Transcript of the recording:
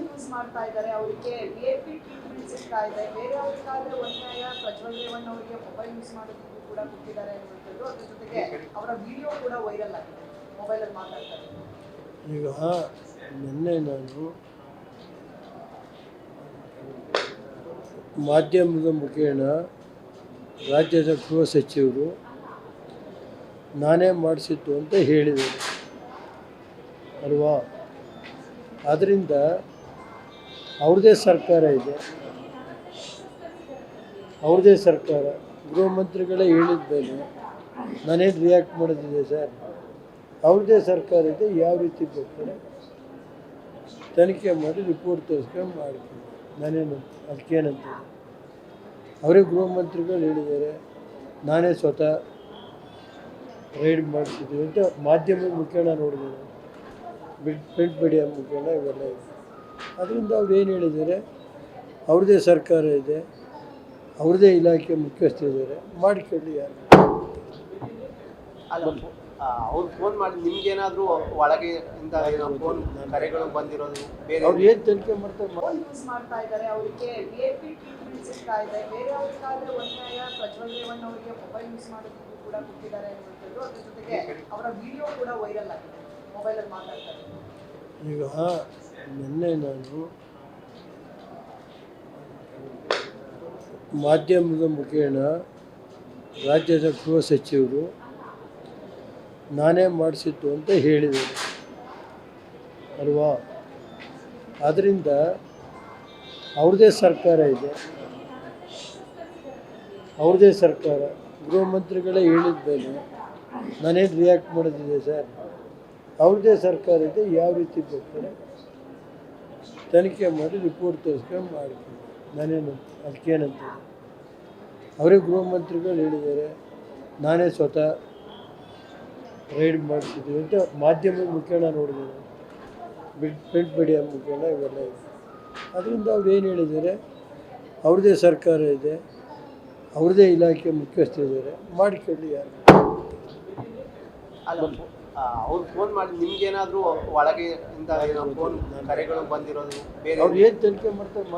Use ಮಾಡ್ತಾ ಇದ್ದಾರೆ, ಅವರಿಗೆ ವಿಐಪಿ ಟ್ರೀಟ್ಮೆಂಟ್ ಸಿಗ್ತಾ ಇದೆ. ಬೇರೆಯವ್ರಿಗಾದ್ರೆ ಒನ್ಯಾಯ ಪ್ರಜ್ವಲ್ ರೇವಣ್ಣ ಅವರಿಗೆ ಮೊಬೈಲ್ ಯೂಸ್ ಮಾಡೋದಕ್ಕೂ ಕೂಡ ಕೊಟ್ಟಿದ್ದಾರೆ ಅನ್ನುವಂಥದ್ದು. ಅದ್ರ ಜೊತೆಗೆ ಅವರ ವಿಡಿಯೋ ಕೂಡ ವೈರಲ್ ಆಗಿದೆ, ಮೊಬೈಲಲ್ಲಿ ಮಾತಾಡ್ತಾರೆ. ಈಗ ನಿನ್ನೆ ನಾನು ಮಾಧ್ಯಮದ ಮುಖೇನ ರಾಜ್ಯದ ಗೃಹ ಸಚಿವರು ನಾನೇ ಮಾಡಿಸಿದ್ದು ಅಂತ ಹೇಳಿದರು ಅಲ್ವಾ. ಆದ್ದರಿಂದ ಅವ್ರದ್ದೇ ಸರ್ಕಾರ ಇದೆ, ಅವ್ರದ್ದೇ ಸರ್ಕಾರ. ಗೃಹ ಮಂತ್ರಿಗಳೇ ಹೇಳಿದ ಮೇಲೆ ನಾನೇನು ರಿಯಾಕ್ಟ್ ಮಾಡೋದಿದೆ ಸರ್? ಅವ್ರದ್ದೇ ಸರ್ಕಾರ ಇದೆ, ಯಾವ ರೀತಿ ಬೇಕಾದ್ರೆ ತನಿಖೆ ಮಾಡಿ ರಿಪೋರ್ಟ್ ತೋರಿಸ್ಕೊಂಡು ಮಾಡ್ತೀನಿ. ನಾನೇನು ಅದಕ್ಕೇನಂತ ಅವರೇ ಗೃಹ ಮಂತ್ರಿಗಳು ಹೇಳಿದ್ದಾರೆ, ನಾನೇ ಸ್ವತಃ ರೈಡ್ ಮಾಡಿಸಿದ್ದೀವಿ ಅಂತ ಮಾಧ್ಯಮದ ಮುಖೇನ ನೋಡಿದ್ದೀನಿ, ಪ್ರಿಂಟ್ ಮೀಡಿಯಾ ಮುಖೇನ ಇವೆಲ್ಲ ಇದೆ. ಅದರಿಂದ ಅವ್ರು ಏನು ಹೇಳಿದ್ದಾರೆ, ಅವ್ರದ್ದೇ ಸರ್ಕಾರ ಇದೆ, ಅವ್ರದ್ದೇ ಇಲಾಖೆ ಮುಖ್ಯಸ್ಥರಿದ್ದಾರೆ, ಮಾಡಿಕೊಳ್ಳಿ. ಯಾರು ಅಲ್ಲ ಅವ್ರು ಫೋನ್ ಮಾಡಿ ನಿಮ್ಗೇನಾದರೂ ಒಳಗೆ ಇಂಥ ಫೋನ್ ಕರೆಗಳು ಬಂದಿರೋದು ಬೇರೆ ಅವ್ರು ಏನು ತನಿಖೆ ಮಾಡ್ತಾರೆ? ಯೂಸ್ ಮಾಡ್ತಾ ಇದ್ದಾರೆ, ಅವರಿಗೆ ವಿಐಪಿ ಟ್ರೀಟ್ಮೆಂಟ್ ಸಿಗ್ತಾ ಇದೆ. ಬೇರೆಯವ್ರಿಗಾದ್ರೆ ಒನ್ಯಾಯ ಪ್ರಜ್ವಲ್ ರೇವಣ್ಣ ಅವರಿಗೆ ಮೊಬೈಲ್ ಯೂಸ್ ಮಾಡೋದಕ್ಕೂ ಕೂಡ ಕೊಟ್ಟಿದ್ದಾರೆ ಅನ್ನುವಂಥದ್ದು. ಅದ್ರ ಜೊತೆಗೆ ಅವರ ವಿಡಿಯೋ ಕೂಡ ವೈರಲ್ ಆಗಿದೆ, ಮೊಬೈಲಲ್ಲಿ ಮಾತಾಡ್ತಾರೆ. ಈಗ ನಿನ್ನೆ ನಾನು ಮಾಧ್ಯಮದ ಮುಖೇನ ರಾಜ್ಯದ ಗೃಹ ಸಚಿವರು ನಾನೇ ಮಾಡಿಸಿದ್ದು ಅಂತ ಹೇಳಿದರು ಅಲ್ವಾ. ಆದ್ದರಿಂದ ಅವ್ರದ್ದೇ ಸರ್ಕಾರ ಇದೆ, ಅವ್ರದ್ದೇ ಸರ್ಕಾರ. ಗೃಹ ಮಂತ್ರಿಗಳೇ ಹೇಳಿದ ಮೇಲೆ ನಾನೇನು ರಿಯಾಕ್ಟ್ ಮಾಡೋದಿದೆ ಸರ್? ಅವ್ರದ್ದೇ ಸರ್ಕಾರ ಇದೆ, ಯಾವ ರೀತಿ ಬೇಕಾದ್ರೆ ತನಿಖೆ ಮಾಡಿ ರಿಪೋರ್ಟ್ ತೋರಿಸ್ಕೊಂಡು ಮಾಡ್ತೀನಿ. ನಾನೇನು ಅದಕ್ಕೇನಂತ ಅವರೇ ಗೃಹ ಮಂತ್ರಿಗಳು ಹೇಳಿದ್ದಾರೆ, ನಾನೇ ಸ್ವತಃ ರೈಡ್ ಮಾಡಿಸಿದ್ದೀವಿ ಅಂತ ಮಾಧ್ಯಮದ ಮುಖೇನ ನೋಡಿದ್ದೀನಿ, ಪ್ರಿಂಟ್ ಮೀಡಿಯಾ ಮುಖೇನ ಇವೆಲ್ಲ ಇದೆ. ಅದರಿಂದ ಅವ್ರು ಏನು ಹೇಳಿದ್ದಾರೆ, ಅವ್ರದ್ದೇ ಸರ್ಕಾರ ಇದೆ, ಅವ್ರದ್ದೇ ಇಲಾಖೆ ಮುಖ್ಯಸ್ಥರಿದ್ದಾರೆ, ಮಾಡಿಕೊಳ್ಳಿ. ಯಾರು ಅಲ್ಲ ಅವ್ರು ಫೋನ್ ಮಾಡಿ ನಿಮ್ಗೇನಾದರೂ ಒಳಗೆ ಇಂಥ ಫೋನ್ ಕರೆಗಳು ಬಂದಿರೋದು ಬೇರೆ ಅವ್ರು ಏನು ತನಿಖೆ ಮಾಡ್ತಾರೆ?